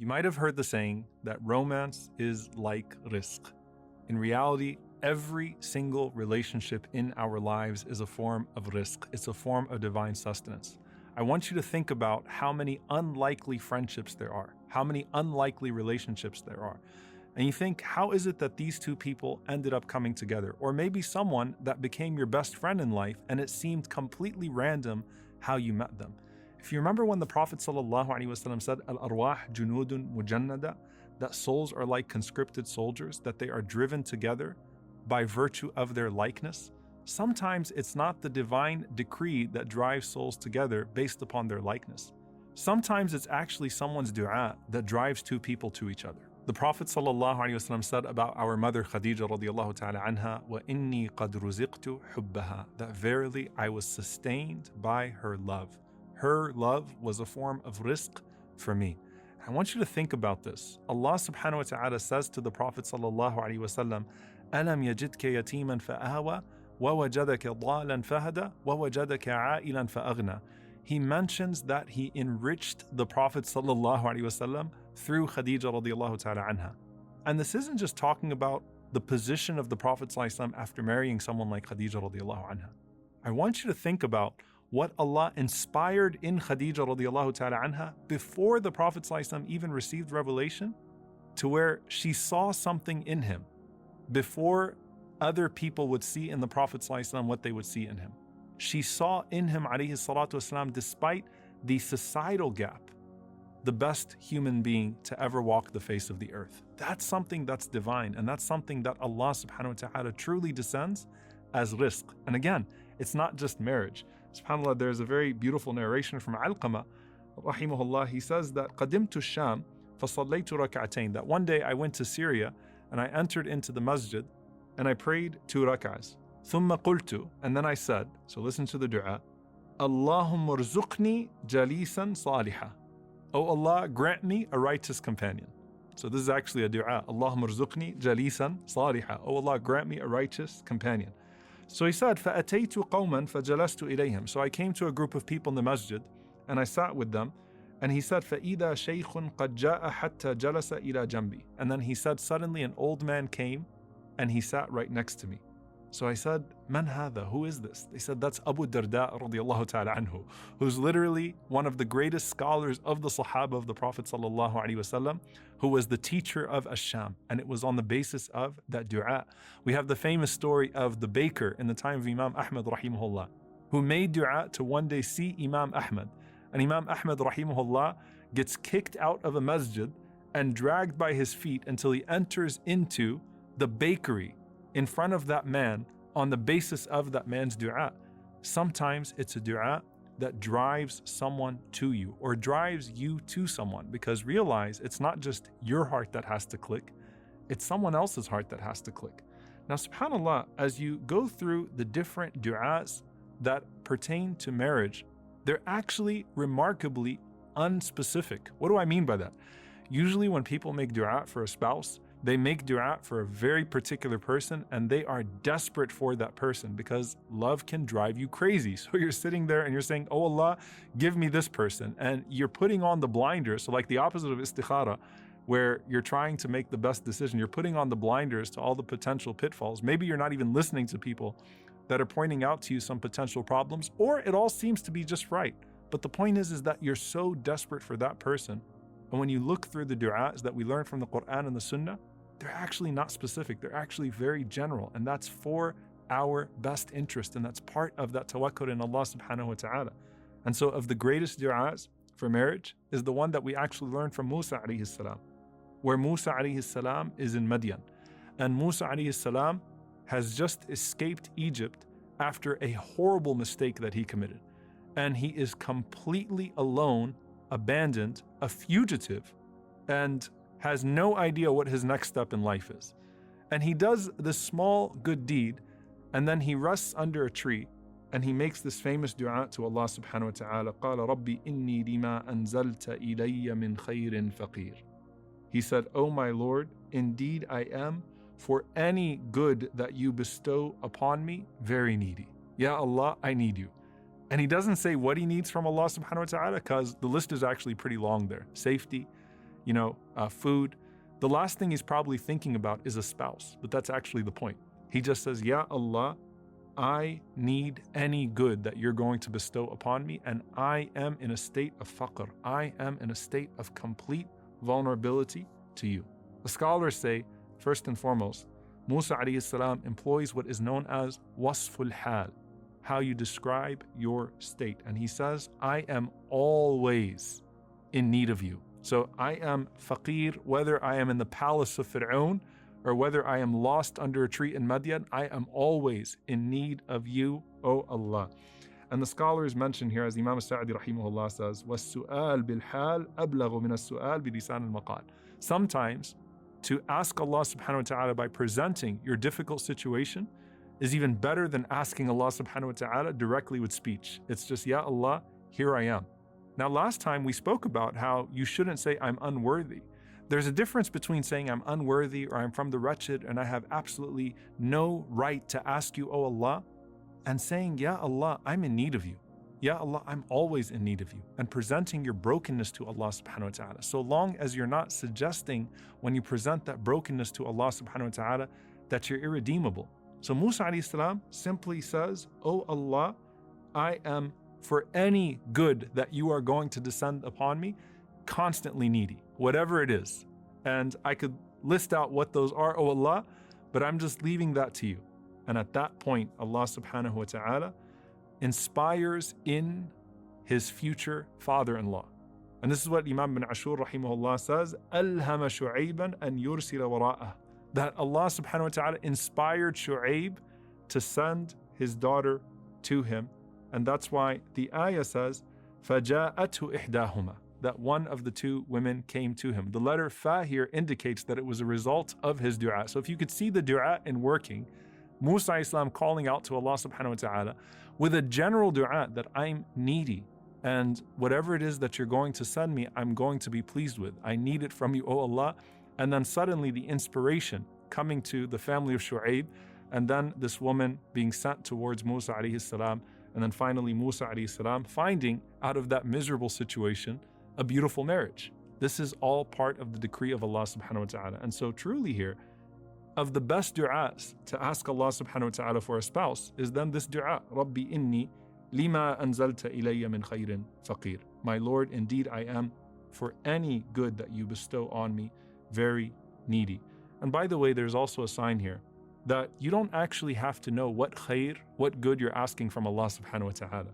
You might have heard the saying that romance is like rizq. In reality, every single relationship in our lives is a form of rizq. It's a form of divine sustenance. I want you to think about how many unlikely friendships there are, how many unlikely relationships there are. And you think, how is it that these two people ended up coming together? Or maybe someone that became your best friend in life and it seemed completely random how you met them. If you remember when the Prophet ﷺ said, Al-arwah junudun mujannada, that souls are like conscripted soldiers, that they are driven together by virtue of their likeness. Sometimes it's not the divine decree that drives souls together based upon their likeness. Sometimes it's actually someone's dua that drives two people to each other. The Prophet ﷺ said about our mother Khadija radiallahu ta'ala anha, وَإِنِّي قَدْ رُزِقْتُ حُبَّهَا, that verily I was sustained by her love. Her love was a form of rizq for me. I want you to think about this. Allah subhanahu wa ta'ala says to the Prophet sallallahu alaihi wasallam, أَلَمْ يَجِدْكَ يَتِيمًا فَآوَى وَوَجَدَكَ ضَالًا فَهَدَى وَوَجَدَكَ عَائِلًا فَأَغْنَى. He mentions that he enriched the Prophet sallallahu alaihi wasallam through Khadija radiallahu ta'ala anha. And this isn't just talking about the position of the Prophet sallallahu alaihi wasallam after marrying someone like Khadija radiallahu anha. I want you to think about what Allah inspired in Khadija radiallahu ta'ala anha before the Prophet ﷺ even received revelation, to where she saw something in him before other people would see in the Prophet ﷺ what they would see in him. She saw in him alayhi salatu wasalam, despite the societal gap, the best human being to ever walk the face of the earth. That's something that's divine, and that's something that Allah subhanahu wa ta'ala truly descends as rizq. And again, it's not just marriage. SubhanAllah, there's a very beautiful narration from Alqamah, rahimahullah. He says that قَدِمْتُ الشَّامِ فَصَلَّيْتُ رَكْعَتَيْن, that one day I went to Syria and I entered into the masjid and I prayed 2 rak'ahs. ثُمَّ قُلْتُ, and then I said, so listen to the dua, اللهم ارزقني جليسا صالحا. Oh Allah, grant me a righteous companion. So this is actually a dua. اللهم ارزقني جليسا صالحا. Oh Allah, grant me a righteous companion. So he said, فَأَتَيْتُ قَوْمًا فَجَلَسْتُ إِلَيْهِمْ. So I came to a group of people in the masjid and I sat with them. And he said, فَإِذَا شَيْخٌ قَدْ جَاءَ حَتَّى جَلَسَ إِلَى جَنْبِي. And then he said, suddenly an old man came and he sat right next to me. So I said, Man hadha? Who is this? They said, that's Abu Darda radiallahu ta'ala anhu, who's literally one of the greatest scholars of the Sahaba of the Prophet sallallahu alaihi wasallam, who was the teacher of Ash-Sham. And it was on the basis of that dua. We have the famous story of the baker in the time of Imam Ahmad rahimahullah, who made dua to one day see Imam Ahmad. And Imam Ahmad rahimahullah gets kicked out of a masjid and dragged by his feet until he enters into the bakery in front of that man on the basis of that man's dua. Sometimes it's a dua that drives someone to you or drives you to someone, because realize it's not just your heart that has to click, it's someone else's heart that has to click. Now, subhanAllah, as you go through the different du'as that pertain to marriage, they're actually remarkably unspecific. What do I mean by that? Usually when people make dua for a spouse, they make dua for a very particular person and they are desperate for that person, because love can drive you crazy. So you're sitting there and you're saying, oh Allah, give me this person. And you're putting on the blinders. So like the opposite of istikhara, where you're trying to make the best decision, you're putting on the blinders to all the potential pitfalls. Maybe you're not even listening to people that are pointing out to you some potential problems, or it all seems to be just right. But the point is that you're so desperate for that person. And when you look through the du'as that we learn from the Quran and the Sunnah, they're actually not specific. They're actually very general. And that's for our best interest. And that's part of that tawakkul in Allah subhanahu wa ta'ala. And so of the greatest du'as for marriage is the one that we actually learned from Musa alayhi salam, where Musa alayhi salam is in Madian. And Musa alayhi salam has just escaped Egypt after a horrible mistake that he committed. And he is completely alone, abandoned, a fugitive, and has no idea what his next step in life is. And he does this small good deed, and then he rests under a tree, and he makes this famous dua to Allah subhanahu wa ta'ala, قَالَ رَبِّ إِنِّي لِمَا أَنزَلْتَ إِلَيَّ مِنْ خَيْرٍ فَقِيرٌ. He said, oh my Lord, indeed I am, for any good that you bestow upon me, very needy. Ya Allah, I need you. And he doesn't say what he needs from Allah subhanahu wa ta'ala, because the list is actually pretty long there. Safety, food. The last thing he's probably thinking about is a spouse, but that's actually the point. He just says, Ya Allah, I need any good that you're going to bestow upon me, and I am in a state of faqr. I am in a state of complete vulnerability to you. The scholars say, first and foremost, Musa alayhi salam employs what is known as wasful hal, how you describe your state. And he says, I am always in need of you. So I am faqir, whether I am in the palace of Fir'aun or whether I am lost under a tree in Madian, I am always in need of you, O Allah. And the scholars mention here, as Imam Sa'di rahimahullah says, وَالسُّؤَالِ بِالْحَالِ أَبْلَغُ مِنَ السُّؤَالِ بِلِسَانِ الْمَقَالِ. Sometimes to ask Allah subhanahu wa ta'ala by presenting your difficult situation is even better than asking Allah subhanahu wa ta'ala directly with speech. It's just, Ya Allah, here I am. Now, last time we spoke about how you shouldn't say, I'm unworthy. There's a difference between saying I'm unworthy or I'm from the wretched and I have absolutely no right to ask you, O Allah, and saying, Ya Allah, I'm in need of you. Ya Allah, I'm always in need of you. And presenting your brokenness to Allah subhanahu wa ta'ala. So long as you're not suggesting when you present that brokenness to Allah subhanahu wa ta'ala that you're irredeemable. So Musa alayhi salam simply says, O Allah, I am for any good that you are going to descend upon me, constantly needy, whatever it is. And I could list out what those are, O Allah, but I'm just leaving that to you. And at that point, Allah subhanahu wa ta'ala inspires in his future father-in-law. And this is what Imam bin Ashur rahimahullah says, أَلْهَمَ شُعَيْبًا أَنْ يُرْسِلَ وَرَاءَهُ. That Allah subhanahu wa ta'ala inspired Shu'aib to send his daughter to him. And that's why the ayah says, فَجَاءَتْهُ إِحْدَاهُمَا, that one of the two women came to him. The letter fa here indicates that it was a result of his dua. So if you could see the dua in working, Musa Islam calling out to Allah subhanahu wa ta'ala with a general dua that I'm needy and whatever it is that you're going to send me, I'm going to be pleased with. I need it from you, O Allah. And then suddenly the inspiration coming to the family of Shu'aib, and then this woman being sent towards Musa alayhi salam, and then finally Musa alayhi salam finding out of that miserable situation a beautiful marriage. This is all part of the decree of Allah subhanahu wa ta'ala. And so truly here, of the best du'as to ask Allah subhanahu wa ta'ala for a spouse is then this du'a, Rabbi inni lima anzalta ilayya min khayrin faqir. My Lord, indeed I am for any good that you bestow on me very needy. And by the way, there's also a sign here that you don't actually have to know what khayr, what good you're asking from Allah subhanahu wa ta'ala.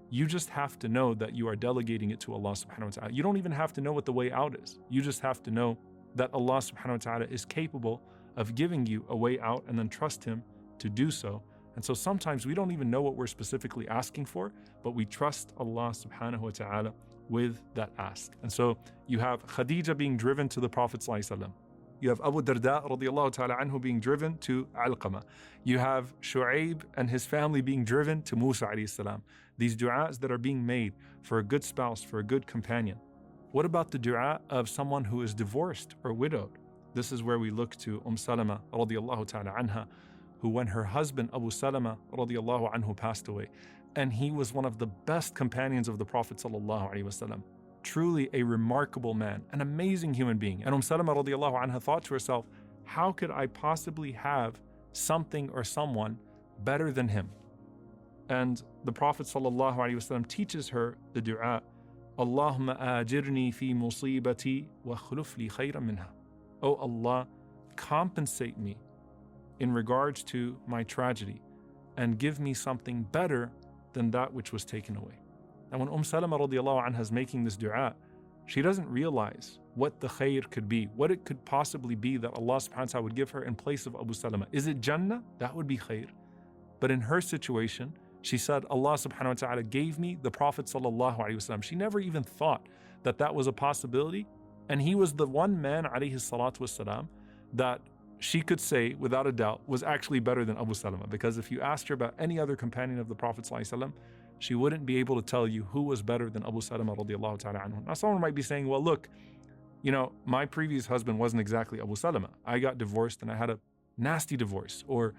You just have to know that you are delegating it to Allah subhanahu wa ta'ala. You don't even have to know what the way out is. You just have to know that Allah subhanahu wa ta'ala is capable of giving you a way out, and then trust Him to do so. And so sometimes we don't even know what we're specifically asking for, but we trust Allah subhanahu wa ta'ala with that ask. And so you have Khadija being driven to the Prophet sallallahu alaihi wasallam. You have Abu Darda radiallahu ta'ala anhu being driven to Alqamah. You have Shu'aib and his family being driven to Musa alayhi salam. These du'as that are being made for a good spouse, for a good companion. What about the du'a of someone who is divorced or widowed? This is where we look to Salama radiallahu ta'ala anha, who when her husband Abu Salama radiallahu anhu passed away, and he was one of the best companions of the Prophet sallallahu alaihi wasallam. Truly a remarkable man, an amazing human being. And Salama radiallahu anha thought to herself, how could I possibly have something or someone better than him? And the Prophet sallallahu alaihi wasallam teaches her the dua, Allahumma ajirni fi musibati wa khuluf li khayran minha. Oh Allah, compensate me in regards to my tragedy and give me something better than that which was taken away. And when Salama radiallahu anha is making this dua, she doesn't realize what the khayr could be, what it could possibly be that Allah subhanahu wa ta'ala would give her in place of Abu Salama. Is it Jannah? That would be khayr. But in her situation, she said, Allah subhanahu wa ta'ala gave me the Prophet sallallahu alaihi wasallam. She never even thought that that was a possibility. And he was the one man, alayhi salatu wasalam, that she could say without a doubt was actually better than Abu Salama. Because if you asked her about any other companion of the Prophet sallallahu alaihi wasallam, she wouldn't be able to tell you who was better than Abu Salama radiallahu ta'ala anhu. Now someone might be saying, well look, my previous husband wasn't exactly Abu Salama. I got divorced and I had a nasty divorce. Or,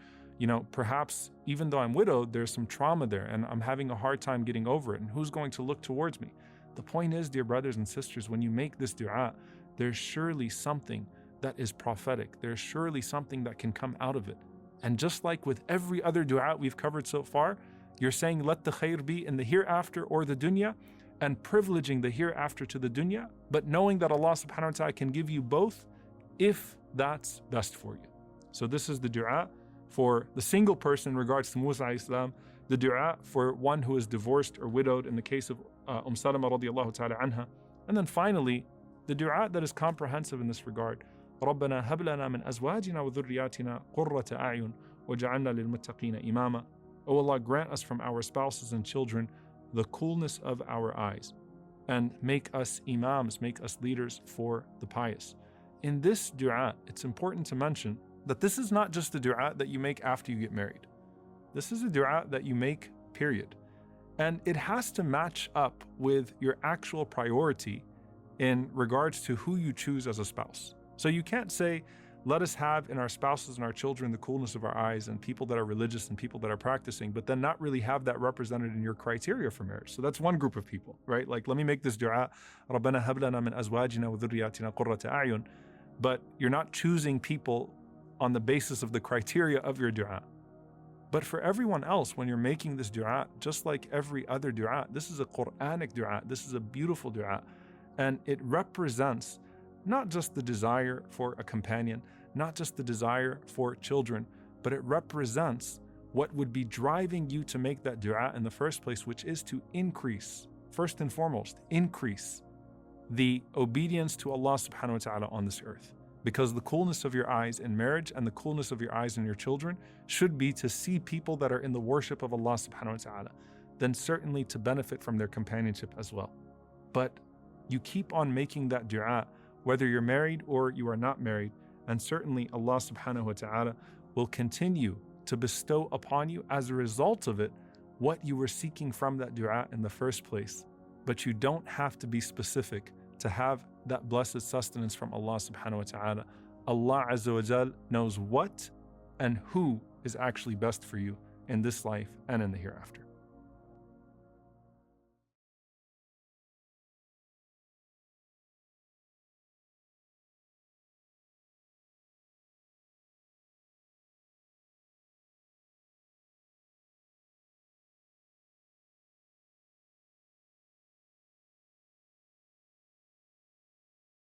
perhaps even though I'm widowed, there's some trauma there and I'm having a hard time getting over it. And who's going to look towards me? The point is, dear brothers and sisters, when you make this dua, there's surely something that is prophetic. There's surely something that can come out of it. And just like with every other dua we've covered so far, you're saying let the khair be in the hereafter or the dunya, and privileging the hereafter to the dunya, but knowing that Allah subhanahu wa ta'ala can give you both if that's best for you. So this is the dua for the single person in regards to Musa alayhi salam, the dua for one who is divorced or widowed in the case of Salama radiallahu ta'ala anha. And then finally, the dua that is comprehensive in this regard. رَبَّنَا هَبْ لَنَا مِنْ أَزْوَاجِنَا وَذُرِّيَّاتِنَا قُرَّةَ أَعْيُنٍ وَجَعَلْنَا لِلْمُتَّقِينَ إِمَامًا. O Allah, grant us from our spouses and children the coolness of our eyes, and make us imams, make us leaders for the pious. In this dua, it's important to mention that this is not just a dua that you make after you get married. This is a dua that you make, period. And it has to match up with your actual priority in regards to who you choose as a spouse. So you can't say, let us have in our spouses and our children the coolness of our eyes and people that are religious and people that are practicing, but then not really have that represented in your criteria for marriage. So that's one group of people, right? Like, let me make this dua, رَبَّنَا هَبْ لَنَا مِنْ أَزْوَاجِنَا وَذُرِّيَّاتِنَا قُرَّةَ أَعْيُنٍ. But you're not choosing people on the basis of the criteria of your dua. But for everyone else, when you're making this dua, just like every other dua, this is a Quranic dua, this is a beautiful dua, and it represents not just the desire for a companion, not just the desire for children, but it represents what would be driving you to make that dua in the first place, which is to increase, first and foremost, increase the obedience to Allah subhanahu wa ta'ala on this earth. Because the coolness of your eyes in marriage and the coolness of your eyes in your children should be to see people that are in the worship of Allah subhanahu wa ta'ala, then certainly to benefit from their companionship as well. But you keep on making that dua, whether you're married or you are not married, and certainly Allah subhanahu wa ta'ala will continue to bestow upon you as a result of it what you were seeking from that dua in the first place. But you don't have to be specific to have that blessed sustenance from Allah subhanahu wa ta'ala. Allah azza wa jal knows what and who is actually best for you in this life and in the hereafter.